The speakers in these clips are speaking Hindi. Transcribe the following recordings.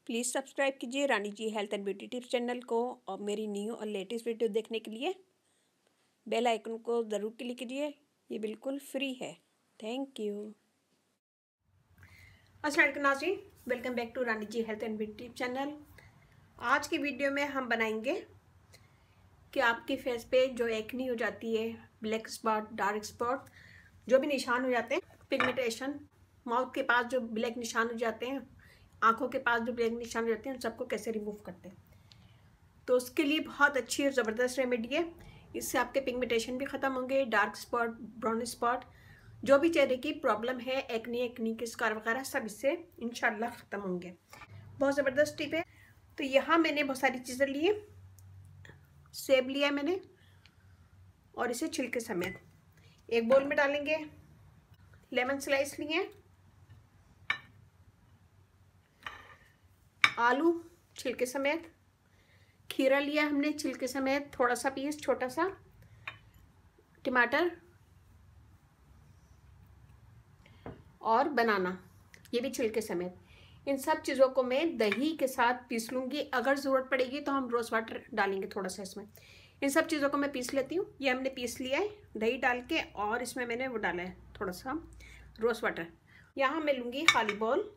प्लीज़ सब्सक्राइब कीजिए Rani ji health and beauty tips channel को और मेरी न्यू और लेटेस्ट वीडियो देखने के लिए बेल आइकन को ज़रूर क्लिक कीजिए। ये बिल्कुल फ्री है। Thank you. अस्सलाम वालेकुम नाज़रीन, welcome back to Rani ji health and beauty tips channel. आज की वीडियो में हम बनाएंगे कि आपके फेस पे जो एक्नी हो जाती है, ब्लैक स्पॉट, डार्क स्पॉट, जो भी निशान हो जाते हैं, पिगमेंटेशन, माउथ के पास जो ब्लैक निशान हो जाते हैं, आंखों के पास जो ब्लैक निशान हो जाते हैं, उन सबको कैसे रिमूव करते हैं। तो उसके लिए बहुत अच्छी और ज़बरदस्त रेमेडी है। इससे आपके पिगमेंटेशन भी ख़त्म होंगे, डार्क स्पॉट, ब्राउन स्पॉट, जो भी चेहरे की प्रॉब्लम है, एक्नी के स्कार वगैरह, सब इससे इंशाल्लाह ख़त्म होंगे। बहुत ज़बरदस्त टिप है। तो यहाँ मैंने बहुत सारी चीज़ें ली है। सेब लिया है मैंने और इसे छिलके समेत एक बोल में डालेंगे। लेमन स्लाइस लिए हैं, आलू छिलके समेत, खीरा लिया हमने छिलके समेत थोड़ा सा पीस, छोटा सा टमाटर और बनाना, ये भी छिलके समेत। इन सब चीज़ों को मैं दही के साथ पीस लूँगी। अगर ज़रूरत पड़ेगी तो हम रोज़ वाटर डालेंगे थोड़ा सा इसमें। इन सब चीज़ों को मैं पीस लेती हूँ। ये हमने पीस लिया है दही डाल के, और इसमें मैंने वो डाला है थोड़ा सा रोज़ वाटर। यहाँ मैं लूँगी खाली बॉल,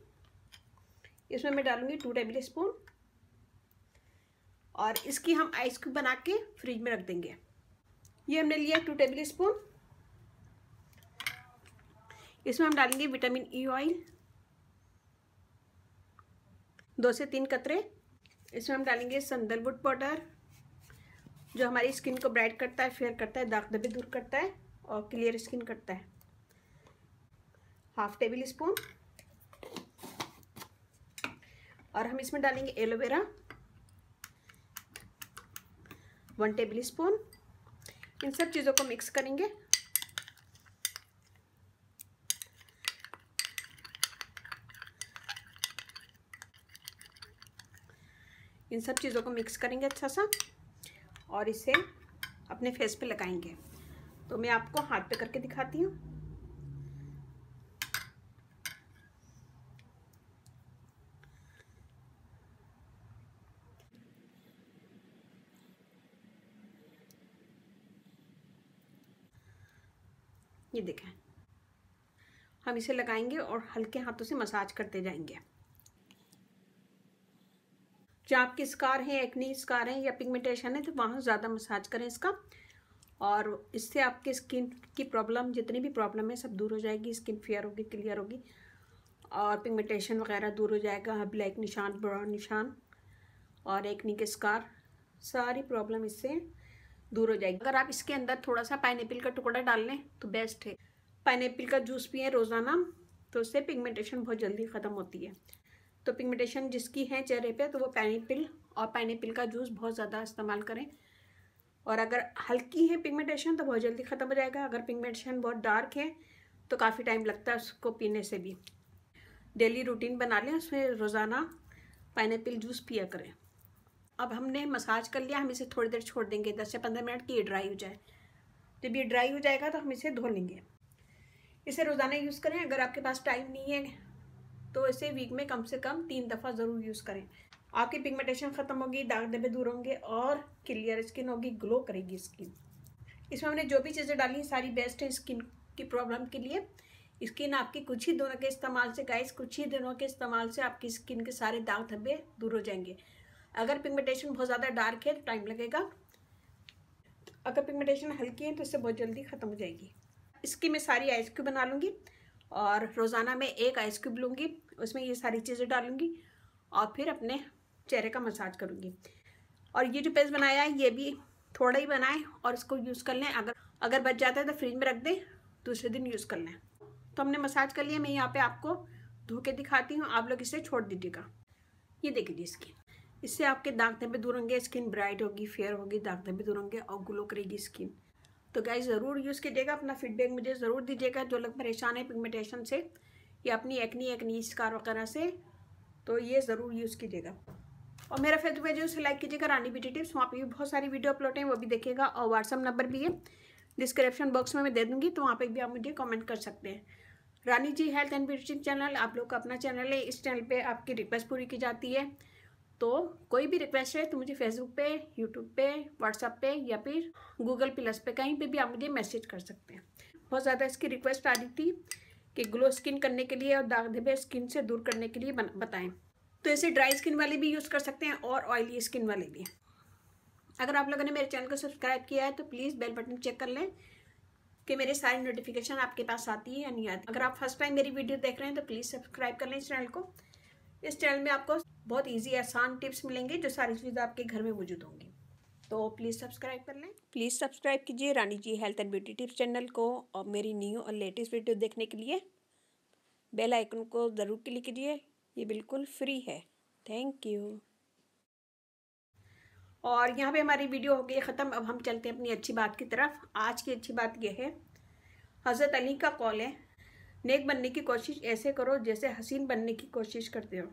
इसमें मैं डालूँगी 2 टेबल स्पून और इसकी हम आइस क्यूब बना के फ्रिज में रख देंगे। ये हमने लिया 2 टेबल स्पून। इसमें हम डालेंगे विटामिन ई ऑयल 2 से 3 कतरे। इसमें हम डालेंगे सैंडलवुड पाउडर, जो हमारी स्किन को ब्राइट करता है, फेयर करता है, दाग धब्बे दूर करता है और क्लियर स्किन करता है। Half table spoon. और हम इसमें डालेंगे एलोवेरा 1 टेबल स्पून। इन सब चीज़ों को मिक्स करेंगे। इन सब चीज़ों को मिक्स करेंगे अच्छा सा और इसे अपने फेस पे लगाएंगे। तो मैं आपको हाथ पे करके दिखाती हूँ। ये देखें, हम इसे लगाएंगे और हल्के हाथों से मसाज करते जाएंगे। जहाँ आपके स्कार हैं, एक्नी स्कार हैं या पिगमेंटेशन है, तो वहाँ ज़्यादा मसाज करें इसका, और इससे आपके स्किन की प्रॉब्लम, जितनी भी प्रॉब्लम है, सब दूर हो जाएगी। स्किन फेयर होगी, क्लियर होगी और पिगमेंटेशन वगैरह दूर हो जाएगा। ब्लैक निशान, ब्राउन निशान और एक्नी के स्कार, सारी प्रॉब्लम इससे दूर हो जाएगी। अगर आप इसके अंदर थोड़ा सा पाइनएप्पल का टुकड़ा डाल लें तो बेस्ट है। पाइनएप्पल का जूस पिए रोज़ाना, तो उससे पिगमेंटेशन बहुत जल्दी ख़त्म होती है। तो पिगमेंटेशन जिसकी है चेहरे पे, तो वो पाइनएप्पल का जूस बहुत ज़्यादा इस्तेमाल करें। और अगर हल्की है पिगमेंटेशन तो बहुत जल्दी ख़त्म हो जाएगा। अगर पिगमेंटेशन बहुत डार्क है तो काफ़ी टाइम लगता है उसको पीने से भी। डेली रूटीन बना लें, उसमें रोज़ाना पाइनएप्पल जूस पिया करें। अब हमने मसाज कर लिया, हम इसे थोड़ी देर छोड़ देंगे, 10 से 15 मिनट की ये ड्राई हो जाए। जब ये ड्राई हो जाएगा तो हम इसे धो लेंगे। इसे रोज़ाना यूज़ करें। अगर आपके पास टाइम नहीं है तो इसे वीक में कम से कम 3 दफ़ा ज़रूर यूज़ करें। आपकी पिगमेंटेशन ख़त्म होगी, दाग धब्बे दूर होंगे और क्लियर स्किन होगी, ग्लो करेगी स्किन। इसमें हमने जो भी चीज़ें डाली सारी बेस्ट है स्किन की प्रॉब्लम के लिए। स्किन आपकी कुछ ही दिनों के इस्तेमाल से, गाइस, कुछ ही दिनों के इस्तेमाल से आपकी स्किन के सारे दाग धब्बे दूर हो जाएंगे। अगर पिगमेंटेशन बहुत ज़्यादा डार्क है तो टाइम लगेगा। अगर पिगमेंटेशन हल्की है तो इससे बहुत जल्दी ख़त्म हो जाएगी। इसकी मैं सारी आइस क्यूब बना लूँगी और रोज़ाना मैं 1 आइस क्यूब लूँगी, उसमें ये सारी चीज़ें डालूँगी और फिर अपने चेहरे का मसाज करूँगी। और ये जो पेस्ट बनाया है ये भी थोड़ा ही बनाएं और इसको यूज़ कर लें। अगर बच जाता है तो फ्रिज में रख दें, दूसरे दिन यूज़ कर लें। तो हमने मसाज कर लिया। मैं यहाँ पे आपको धो के दिखाती हूँ, आप लोग इसे छोड़ दीजिएगा। ये देख लीजिए स्किन, इससे आपके दाग धब्बे दूर होंगे, स्किन ब्राइट होगी, फेयर होगी, दाग धब्बे दूर होंगे और ग्लो करेगी स्किन। तो गाइस ज़रूर यूज़ कीजिएगा। अपना फीडबैक मुझे ज़रूर दीजिएगा, जो लोग परेशान हैं पिगमेंटेशन से या अपनी एक्नी स्कार वगैरह से, तो ये ज़रूर यूज़ कीजिएगा। और मेरा फेसबुक पेज है, उसे लाइक कीजिएगा, रानी ब्यूटी टिप्स। वहाँ पे भी बहुत सारी वीडियो अपलोड हैं, वो भी देखिएगा। और व्हाट्सअप नंबर भी है, डिस्क्रिप्शन बॉक्स में मैं दे दूँगी, तो वहाँ पे भी आप मुझे कमेंट कर सकते हैं। रानी ji health and beauty channel आप लोग का अपना चैनल है। इस चैनल पे आपकी रिक्वेस्ट पूरी की जाती है। तो कोई भी रिक्वेस्ट है तो मुझे फेसबुक पे, यूट्यूब पे, व्हाट्सएप पे या फिर गूगल प्लस पे कहीं पे भी आप मुझे मैसेज कर सकते हैं। बहुत ज़्यादा इसकी रिक्वेस्ट आ रही थी कि ग्लो स्किन करने के लिए और दाग धब्बे स्किन से दूर करने के लिए बताएं। तो इसे ड्राई स्किन वाले भी यूज़ कर सकते हैं और ऑयली स्किन वाले भी। अगर आप लोगों ने मेरे चैनल को सब्सक्राइब किया है तो प्लीज़ बेल बटन चेक कर लें कि मेरे सारी नोटिफिकेशन आपके पास आती है या नहीं आती। अगर आप फर्स्ट टाइम मेरी वीडियो देख रहे हैं तो प्लीज़ सब्सक्राइब कर लें इस चैनल को। इस चैनल में आपको बहुत इजी आसान टिप्स मिलेंगे जो सारी चीज़ें आपके घर में मौजूद होंगी। तो प्लीज़ सब्सक्राइब कर लें। प्लीज़ सब्सक्राइब कीजिए Rani ji health and beauty tips channel को और मेरी न्यू और लेटेस्ट वीडियो देखने के लिए बेल आइकन को ज़रूर क्लिक कीजिए। ये बिल्कुल फ्री है। Thank you. और यहाँ पे हमारी वीडियो हो गई ख़त्म। अब हम चलते हैं अपनी अच्छी बात की तरफ। आज की अच्छी बात यह है, हज़रत अली का कौल है, नेक बनने की कोशिश ऐसे करो जैसे हसीन बनने की कोशिश करते हो।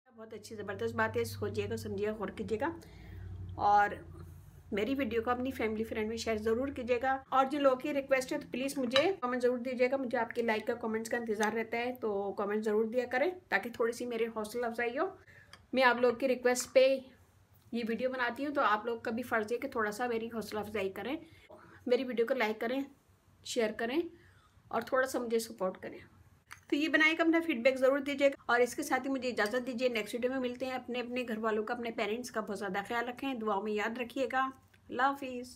बहुत अच्छी ज़बरदस्त बात है, सोचिएगा, समझिएगा, गौर कीजिएगा और मेरी वीडियो को अपनी फैमिली फ्रेंड में शेयर ज़रूर कीजिएगा। और जिन लोगों की रिक्वेस्ट है तो प्लीज़ मुझे कमेंट ज़रूर दीजिएगा। मुझे आपके लाइक का कमेंट्स का इंतज़ार रहता है, तो कमेंट ज़रूर दिया करें ताकि थोड़ी सी मेरी हौसला अफजाई हो। मैं आप लोग की रिक्वेस्ट पे ये वीडियो बनाती हूँ, तो आप लोग का भी फ़र्ज़ है कि थोड़ा सा मेरी हौसला अफजाई करें, मेरी वीडियो को लाइक करें, शेयर करें और थोड़ा सा मुझे सपोर्ट करें। तो ये बनाएगा, अपना फीडबैक ज़रूर दीजिएगा। और इसके साथ ही मुझे इजाज़त दीजिए। नेक्स्ट वीडियो में मिलते हैं। अपने अपने घर वालों का, अपने पेरेंट्स का बहुत ज़्यादा ख्याल रखें, दुआओं में याद रखिएगा। अल्लाह हाफिज़।